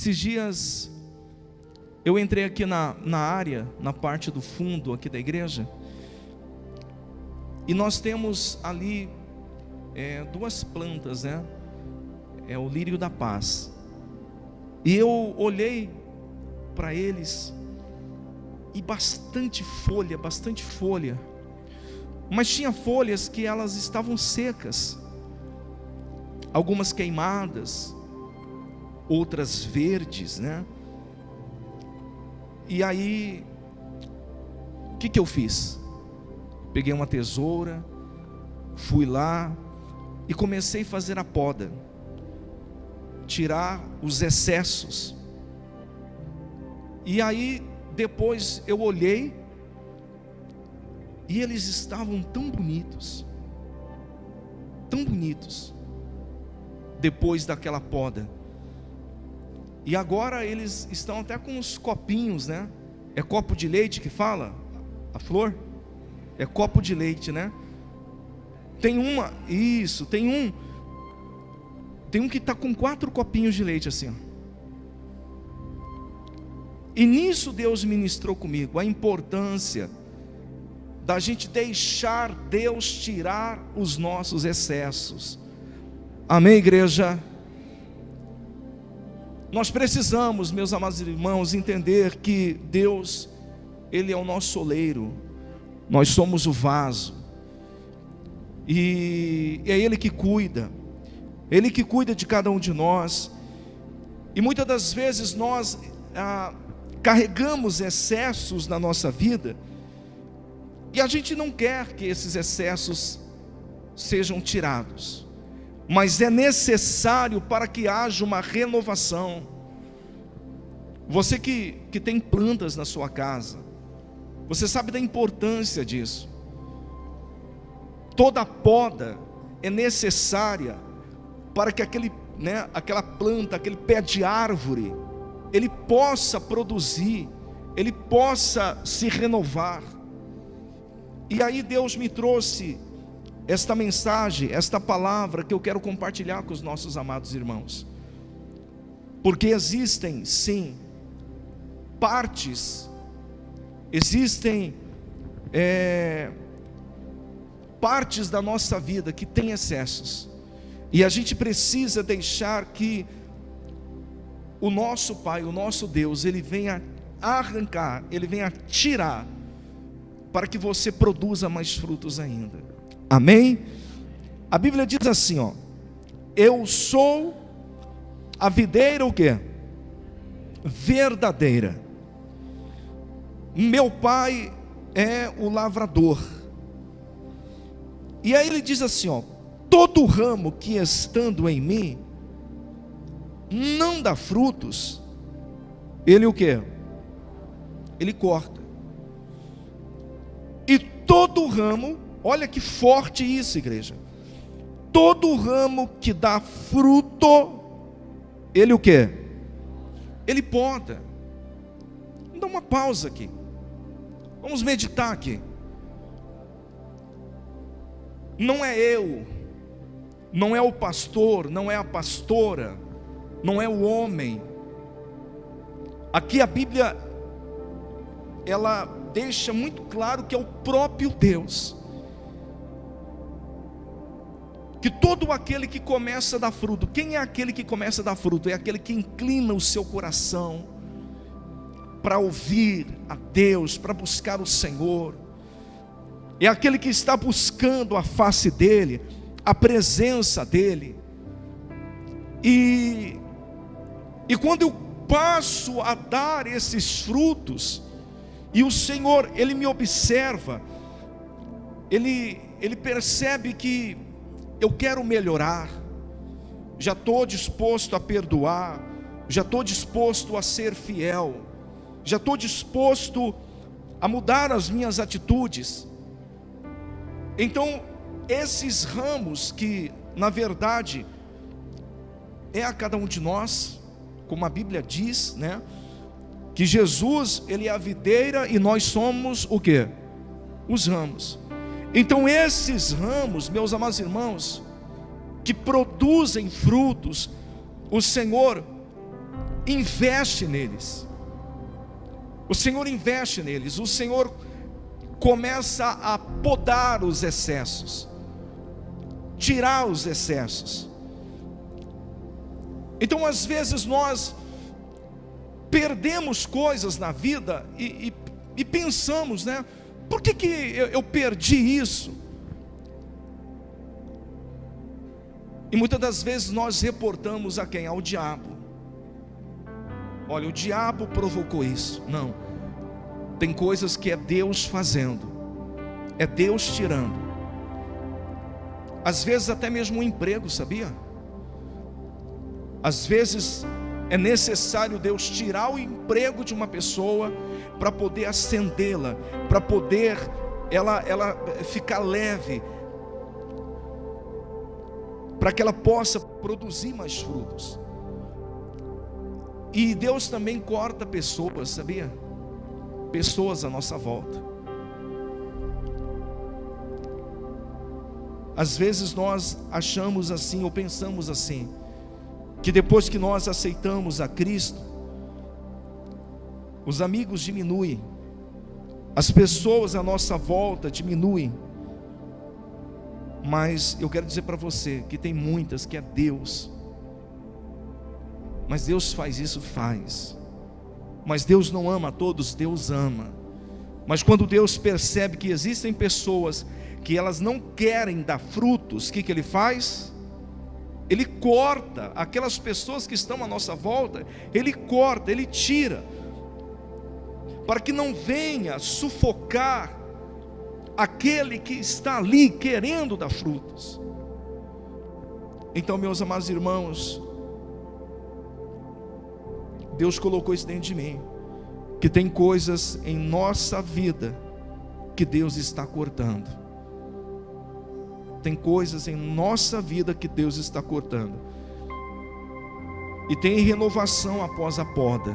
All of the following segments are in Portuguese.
Esses dias eu entrei aqui na área, na parte do fundo aqui da igreja, e nós temos ali duas plantas, né? É o lírio da paz. E eu olhei para eles e bastante folha. Mas tinha folhas que elas estavam secas, algumas queimadas, outras verdes, né? E aí, o que eu fiz? Peguei uma tesoura, fui lá e comecei a fazer a poda, tirar os excessos. E aí, depois eu olhei, e eles estavam tão bonitos, depois daquela poda. E agora eles estão até com os copinhos, né? É copo de leite que fala? A flor? É copo de leite, né? Tem um que está com 4 copinhos de leite assim, ó. E nisso Deus ministrou comigo a importância da gente deixar Deus tirar os nossos excessos. Amém, igreja? Nós precisamos, meus amados irmãos, entender que Deus, Ele é o nosso oleiro, nós somos o vaso, e é Ele que cuida de cada um de nós. E muitas das vezes nós carregamos excessos na nossa vida, e a gente não quer que esses excessos sejam tirados, mas é necessário para que haja uma renovação. Você que tem plantas na sua casa, você sabe da importância disso. Toda poda é necessária para que aquela planta, aquele pé de árvore, ele possa produzir, ele possa se renovar. E aí Deus me trouxe esta mensagem, esta palavra que eu quero compartilhar com os nossos amados irmãos, porque existem sim partes da nossa vida que tem excessos, e a gente precisa deixar que o nosso Pai, o nosso Deus, Ele venha arrancar, Ele venha tirar, para que você produza mais frutos ainda. Amém? A Bíblia diz assim, ó: eu sou a videira o quê? Verdadeira. Meu Pai é o lavrador. E aí ele diz assim, ó: todo ramo que estando em mim não dá frutos, ele o quê? Ele corta. E todo ramo, olha que forte isso, igreja, todo ramo que dá fruto, ele o quê? Ele poda. Dá uma pausa aqui, vamos meditar aqui. Não é eu, não é o pastor, não é a pastora, não é o homem. Aqui a Bíblia, ela deixa muito claro que é o próprio Deus, que todo aquele que começa a dar fruto, quem é aquele que começa a dar fruto? É aquele que inclina o seu coração para ouvir a Deus, para buscar o Senhor. É aquele que está buscando a face dEle, a presença dEle. E quando eu passo a dar esses frutos, e o Senhor, Ele me observa, Ele percebe que eu quero melhorar, já estou disposto a perdoar, já estou disposto a ser fiel, já estou disposto a mudar as minhas atitudes. Então, esses ramos que, na verdade, é a cada um de nós, como a Bíblia diz, né? Que Jesus, Ele é a videira e nós somos o quê? Os ramos. Então esses ramos, meus amados irmãos, que produzem frutos, o Senhor, investe neles. O Senhor investe neles. O Senhor começa a podar os excessos, tirar os excessos. Então, às vezes nós perdemos coisas na vida e pensamos, né? Por que eu perdi isso? E muitas das vezes nós reportamos a quem? Ao diabo. Olha, o diabo provocou isso. Não, tem coisas que é Deus fazendo, é Deus tirando. Às vezes até mesmo um emprego, sabia? Às vezes é necessário Deus tirar o emprego de uma pessoa para poder acendê-la, para poder ela ficar leve, para que ela possa produzir mais frutos. E Deus também corta pessoas, sabia? Pessoas à nossa volta. Às vezes nós achamos assim, ou pensamos assim, que depois que nós aceitamos a Cristo, os amigos diminuem, as pessoas à nossa volta diminuem. Mas eu quero dizer para você que tem muitas que é Deus. Mas Deus faz isso, faz. Mas Deus não ama a todos, Deus ama. Mas quando Deus percebe que existem pessoas que elas não querem dar frutos, o que Ele faz? Ele corta aquelas pessoas que estão à nossa volta. Ele corta, Ele tira, para que não venha sufocar aquele que está ali querendo dar frutos. Então, meus amados irmãos, Deus colocou isso dentro de mim, que tem coisas em nossa vida que Deus está cortando. Tem coisas em nossa vida que Deus está cortando. E tem renovação após a poda.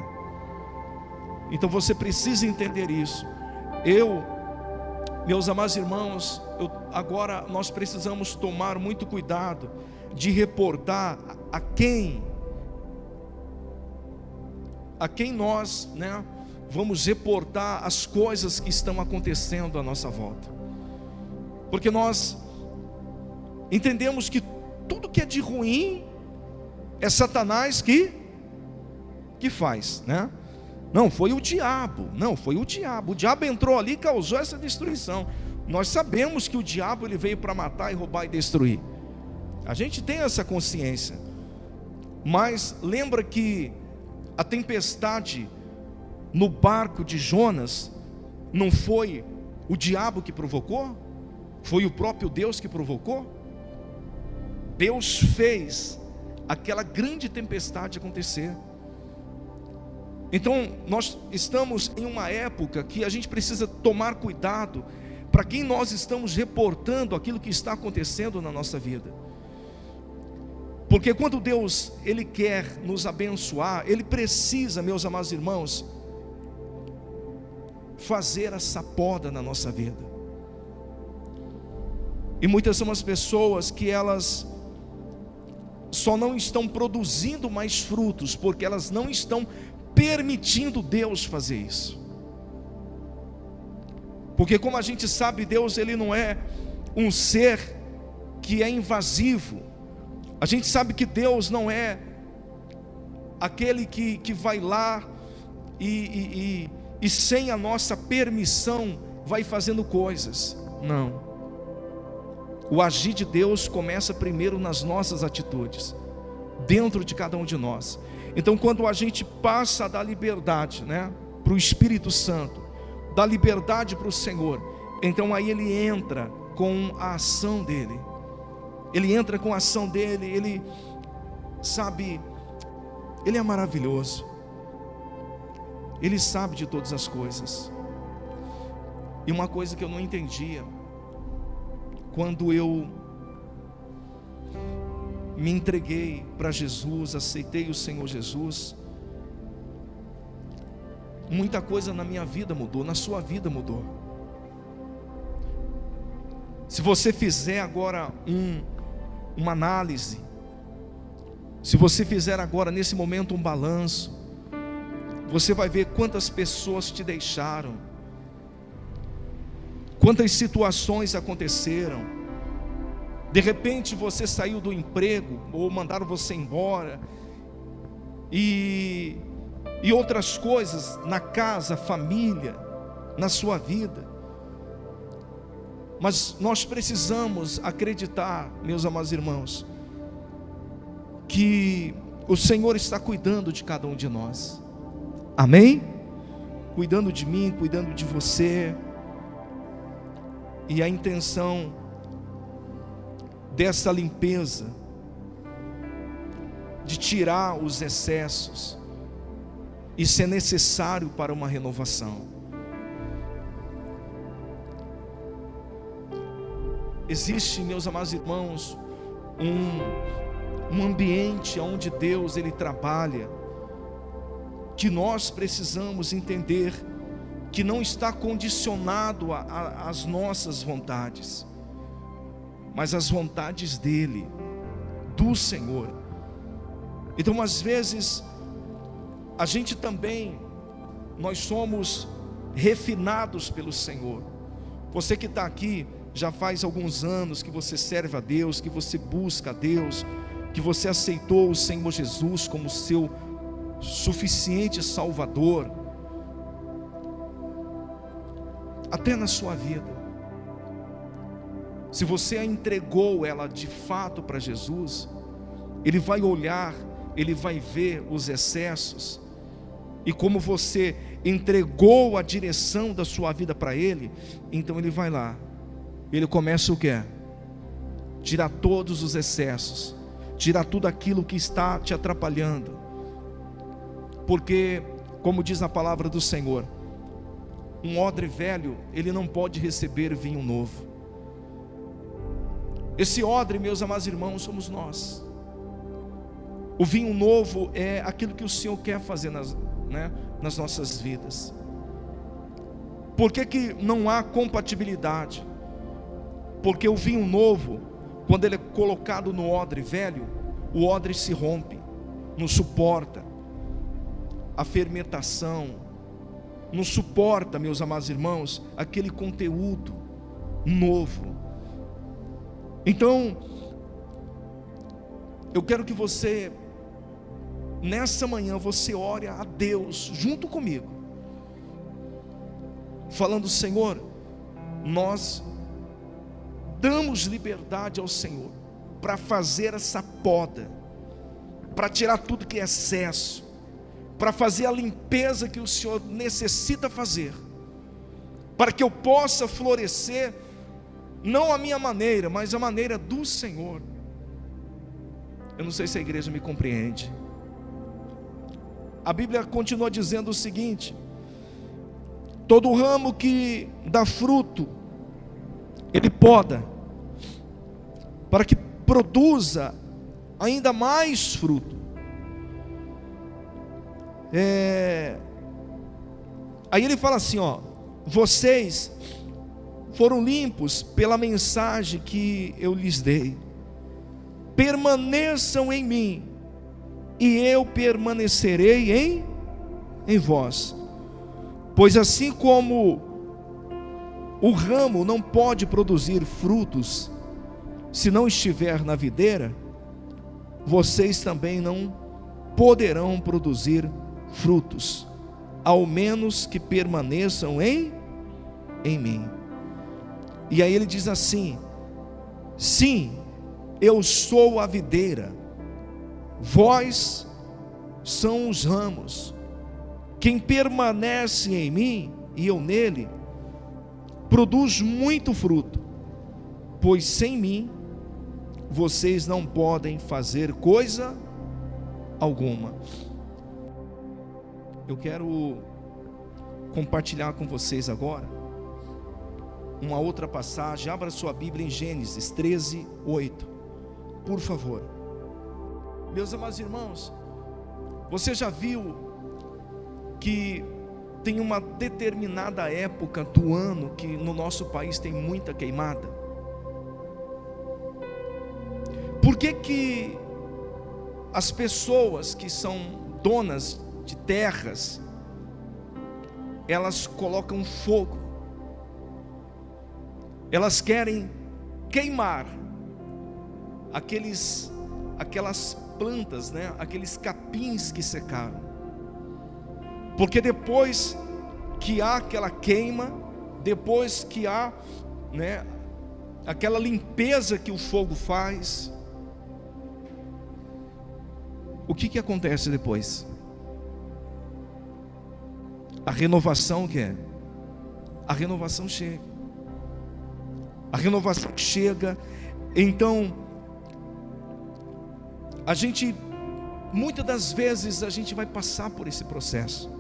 Então você precisa entender isso. Meus amados irmãos, agora nós precisamos tomar muito cuidado de reportar a quem nós, né, vamos reportar as coisas que estão acontecendo à nossa volta. Porque nós entendemos que tudo que é de ruim é Satanás que faz, né? Não, foi o diabo. O diabo entrou ali e causou essa destruição. Nós sabemos que o diabo ele veio para matar e roubar e destruir. A gente tem essa consciência. Mas lembra que a tempestade no barco de Jonas não foi o diabo que provocou? Foi o próprio Deus que provocou? Deus fez aquela grande tempestade acontecer. Então nós estamos em uma época que a gente precisa tomar cuidado para quem nós estamos reportando aquilo que está acontecendo na nossa vida. Porque quando Deus Ele quer nos abençoar, Ele precisa, meus amados irmãos, fazer essa poda na nossa vida. E muitas são as pessoas que elas só não estão produzindo mais frutos, porque elas não estão permitindo Deus fazer isso. Porque como a gente sabe, Deus Ele não é um ser que é invasivo. A gente sabe que Deus não é aquele que vai lá e sem a nossa permissão vai fazendo coisas. Não. O agir de Deus começa primeiro nas nossas atitudes, dentro de cada um de nós. Então quando a gente passa a dar liberdade, né, para o Espírito Santo, dá liberdade para o Senhor, então aí Ele entra com a ação dEle. Ele entra com a ação dEle. Ele, sabe, Ele é maravilhoso. Ele sabe de todas as coisas. E uma coisa que eu não entendia, quando eu me entreguei para Jesus, aceitei o Senhor Jesus, muita coisa na minha vida mudou, na sua vida mudou. Se você fizer agora uma análise, se você fizer agora nesse momento um balanço, você vai ver quantas pessoas te deixaram, quantas situações aconteceram. De repente você saiu do emprego, ou mandaram você embora, e outras coisas na casa, família, na sua vida. Mas nós precisamos acreditar, meus amados irmãos, que o Senhor está cuidando de cada um de nós. Amém? Cuidando de mim, cuidando de você. E a intenção dessa limpeza, de tirar os excessos, isso é necessário para uma renovação. Existe, meus amados irmãos, um ambiente onde Deus Ele trabalha, que nós precisamos entender que não está condicionado às nossas vontades, mas às vontades dEle, do Senhor. Então às vezes a gente também, nós somos refinados pelo Senhor. Você que está aqui, já faz alguns anos que você serve a Deus, que você busca a Deus, que você aceitou o Senhor Jesus como seu suficiente Salvador, até na sua vida, se você a entregou ela de fato para Jesus, Ele vai olhar, Ele vai ver os excessos, e como você entregou a direção da sua vida para Ele, então Ele vai lá, Ele começa o quê? Tirar todos os excessos, tirar tudo aquilo que está te atrapalhando, porque, como diz a palavra do Senhor, um odre velho, ele não pode receber vinho novo. Esse odre, meus amados irmãos, somos nós. O vinho novo é aquilo que o Senhor quer fazer nas nossas vidas. Por que não há compatibilidade? Porque o vinho novo, quando ele é colocado no odre velho, o odre se rompe, não suporta a fermentação, não suporta, meus amados irmãos, aquele conteúdo novo. Então, eu quero que você, nessa manhã, você ore a Deus junto comigo, falando: Senhor, nós damos liberdade ao Senhor para fazer essa poda, para tirar tudo que é excesso, para fazer a limpeza que o Senhor necessita fazer, para que eu possa florescer, não a minha maneira, mas a maneira do Senhor. Eu não sei se a igreja me compreende. A Bíblia continua dizendo o seguinte: todo ramo que dá fruto, Ele poda, para que produza ainda mais fruto. Aí ele fala assim, vocês foram limpos pela mensagem que eu lhes dei. Permaneçam em mim, e eu permanecerei em vós. Pois assim como o ramo não pode produzir frutos se não estiver na videira, vocês também não poderão produzir frutos, ao menos que permaneçam em mim. E aí ele diz assim: sim, eu sou a videira, vós são os ramos. Quem permanece em mim e eu nele, produz muito fruto, pois sem mim vocês não podem fazer coisa alguma. Eu quero compartilhar com vocês agora uma outra passagem. Abra sua Bíblia em Gênesis 13:8, por favor. Meus amados irmãos, você já viu que tem uma determinada época do ano que no nosso país tem muita queimada? Por que as pessoas que são donas de terras, elas colocam fogo, elas querem queimar aquelas plantas, né? Aqueles capins que secaram, porque depois que há aquela queima, depois que há, né, aquela limpeza que o fogo faz, o que acontece depois? A renovação a renovação chega. A renovação chega. Então, muitas das vezes a gente vai passar por esse processo.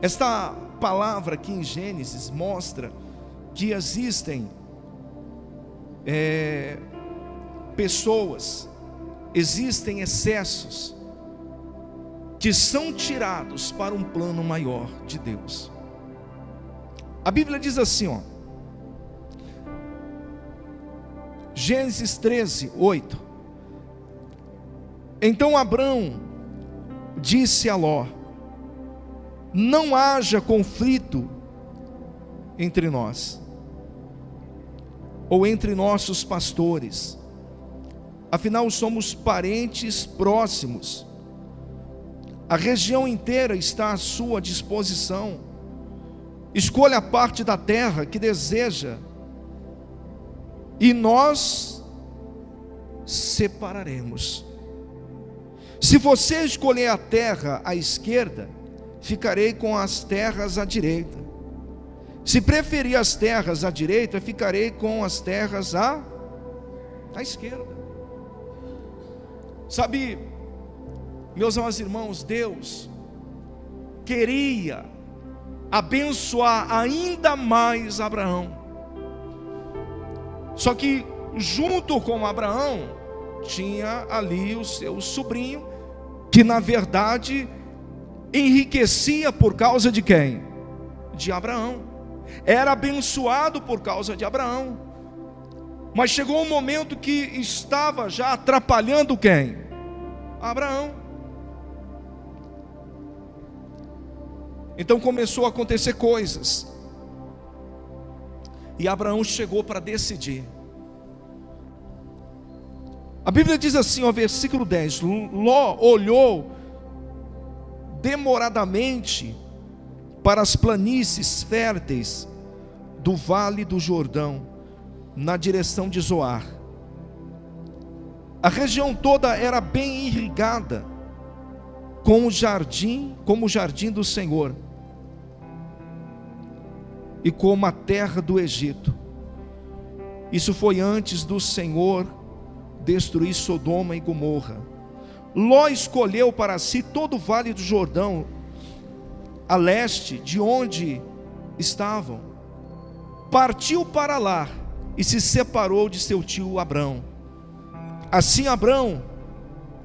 Esta palavra aqui em Gênesis mostra que existem pessoas, existem excessos que são tirados para um plano maior de Deus. A Bíblia diz assim, ó, Gênesis 13:8. Então Abrão disse a Ló: não haja conflito entre nós, ou entre nossos pastores, afinal somos parentes próximos, a região inteira está à sua disposição, escolha a parte da terra que deseja, e nós separaremos. Se você escolher a terra à esquerda, ficarei com as terras à direita. Se preferir as terras à direita, ficarei com as terras à esquerda. Sabe, meus amados irmãos, Deus queria abençoar ainda mais Abraão. Só que junto com Abraão tinha ali o seu sobrinho, que na verdade enriquecia por causa de quem? De Abraão. Era abençoado por causa de Abraão. Mas chegou um momento que estava já atrapalhando quem? Abraão. Então começou a acontecer coisas, e Abraão chegou para decidir. A Bíblia diz assim, ó, versículo 10: Ló olhou demoradamente para as planícies férteis do vale do Jordão, na direção de Zoar. A região toda era bem irrigada, como o jardim do Senhor, e como a terra do Egito. Isso foi antes do Senhor destruir Sodoma e Gomorra. Ló escolheu para si todo o vale do Jordão, a leste de onde estavam. Partiu para lá e se separou de seu tio Abrão. Assim Abrão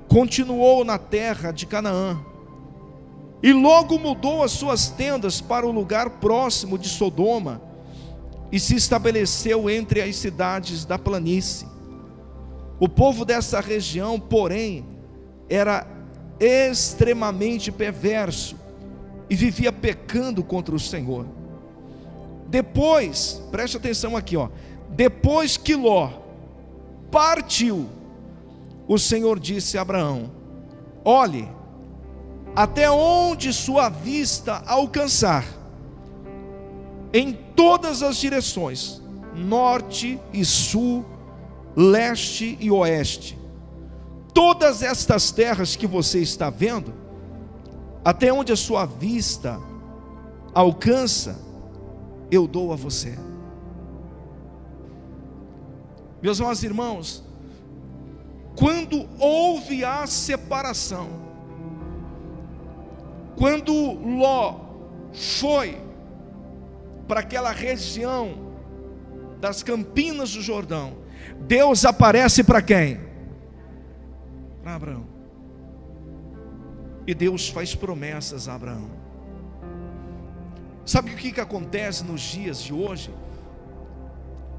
continuou na terra de Canaã, e logo mudou as suas tendas para o lugar próximo de Sodoma, e se estabeleceu entre as cidades da planície. O povo dessa região, porém, era extremamente perverso e vivia pecando contra o Senhor. Depois, preste atenção aqui, ó, depois que Ló partiu, o Senhor disse a Abraão: olhe até onde sua vista alcançar, em todas as direções, norte e sul, leste e oeste. Todas estas terras que você está vendo, até onde a sua vista alcança, eu dou a você. Meus amados irmãos, quando houve a separação, quando Ló foi para aquela região das campinas do Jordão, Deus aparece para quem? Para Abraão. E Deus faz promessas a Abraão. Sabe o que acontece nos dias de hoje?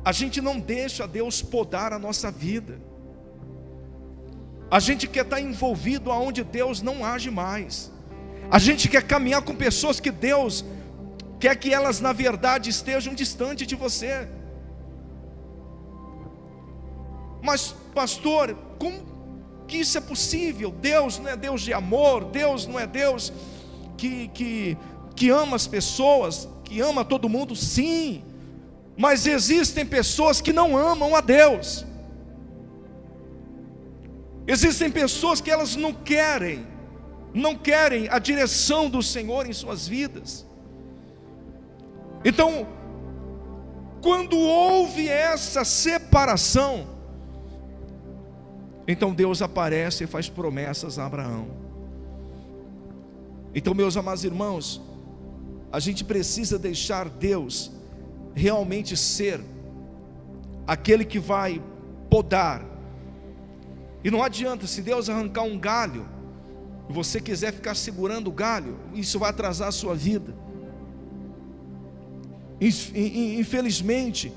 A gente não deixa Deus podar a nossa vida. A gente quer estar envolvido aonde Deus não age mais. A gente quer caminhar com pessoas que Deus quer que elas na verdade estejam distante de você. Mas pastor, como que isso é possível? Deus não é Deus de amor, Deus não é Deus que ama as pessoas, que ama todo mundo. Sim, mas existem pessoas que não amam a Deus. Existem pessoas que elas não querem a direção do Senhor em suas vidas. Então, quando houve essa separação, então Deus aparece e faz promessas a Abraão. Então, meus amados irmãos, a gente precisa deixar Deus realmente ser aquele que vai podar. E não adianta, se Deus arrancar um galho e você quiser ficar segurando o galho, isso vai atrasar a sua vida. Infelizmente,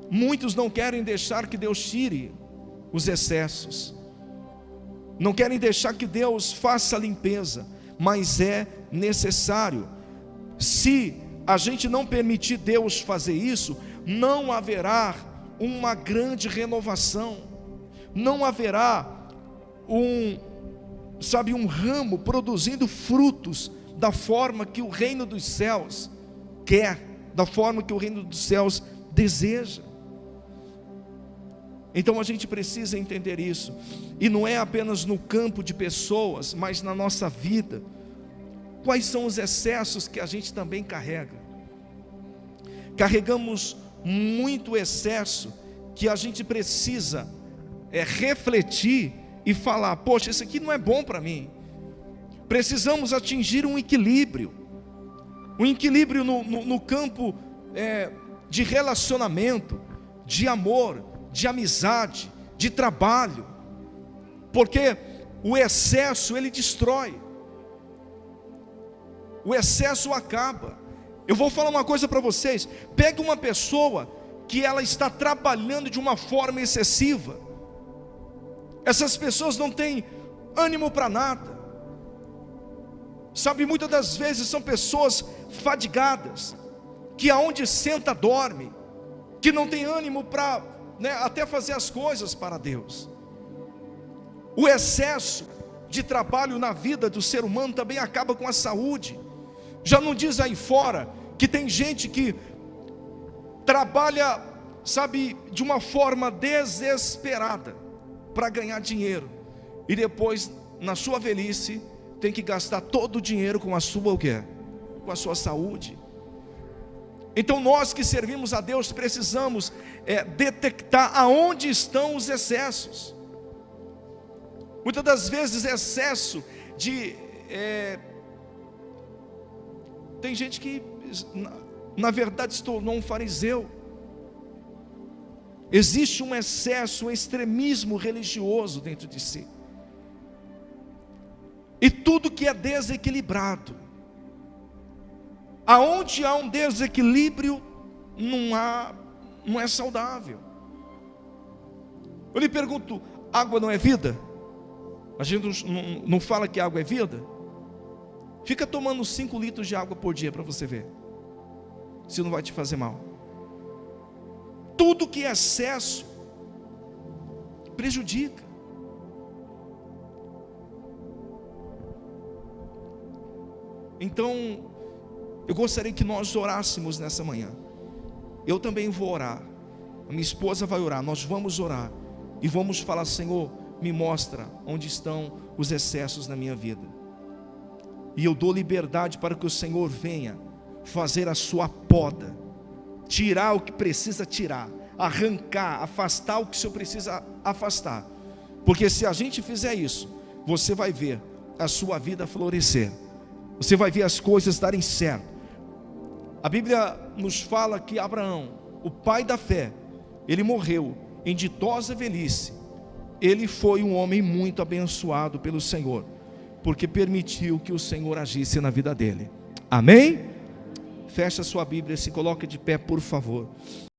muitos não querem deixar que Deus tire os excessos, não querem deixar que Deus faça a limpeza, mas é necessário. Se a gente não permitir Deus fazer isso, não haverá uma grande renovação, não haverá um ramo produzindo frutos da forma que o reino dos céus quer, da forma que o reino dos céus deseja. Então a gente precisa entender isso, e não é apenas no campo de pessoas, mas na nossa vida. Quais são os excessos que a gente também carrega? Carregamos muito excesso que a gente precisa refletir e falar: poxa, isso aqui não é bom para mim. Precisamos atingir um equilíbrio no campo de relacionamento, de amor, de amizade, de trabalho, porque o excesso ele destrói, o excesso acaba. Eu vou falar uma coisa para vocês: pega uma pessoa que ela está trabalhando de uma forma excessiva, essas pessoas não têm ânimo para nada, sabe, muitas das vezes são pessoas fadigadas, que aonde senta dorme, que não tem ânimo para até fazer as coisas para Deus. O excesso de trabalho na vida do ser humano também acaba com a saúde. Já não diz aí fora que tem gente que trabalha, sabe, de uma forma desesperada para ganhar dinheiro, e depois na sua velhice tem que gastar todo o dinheiro com a sua com a sua saúde. Então nós que servimos a Deus precisamos detectar aonde estão os excessos. Muitas das vezes excesso de tem gente que na verdade se tornou um fariseu. Existe um excesso, um extremismo religioso dentro de si, e tudo que é desequilibrado, aonde há um desequilíbrio, não é saudável. Eu lhe pergunto: água não é vida? A gente não fala que água é vida? Fica tomando 5 litros de água por dia para você ver se não vai te fazer mal. Tudo que é excesso prejudica. Então eu gostaria que nós orássemos nessa manhã. Eu também vou orar, a minha esposa vai orar, nós vamos orar e vamos falar: Senhor, me mostra onde estão os excessos na minha vida, e eu dou liberdade para que o Senhor venha fazer a sua poda, tirar o que precisa tirar, arrancar, afastar o que o Senhor precisa afastar, porque se a gente fizer isso, você vai ver a sua vida florescer, você vai ver as coisas darem certo. A Bíblia nos fala que Abraão, o pai da fé, ele morreu em ditosa velhice. Ele foi um homem muito abençoado pelo Senhor, porque permitiu que o Senhor agisse na vida dele. Amém? Fecha sua Bíblia, se coloque de pé, por favor.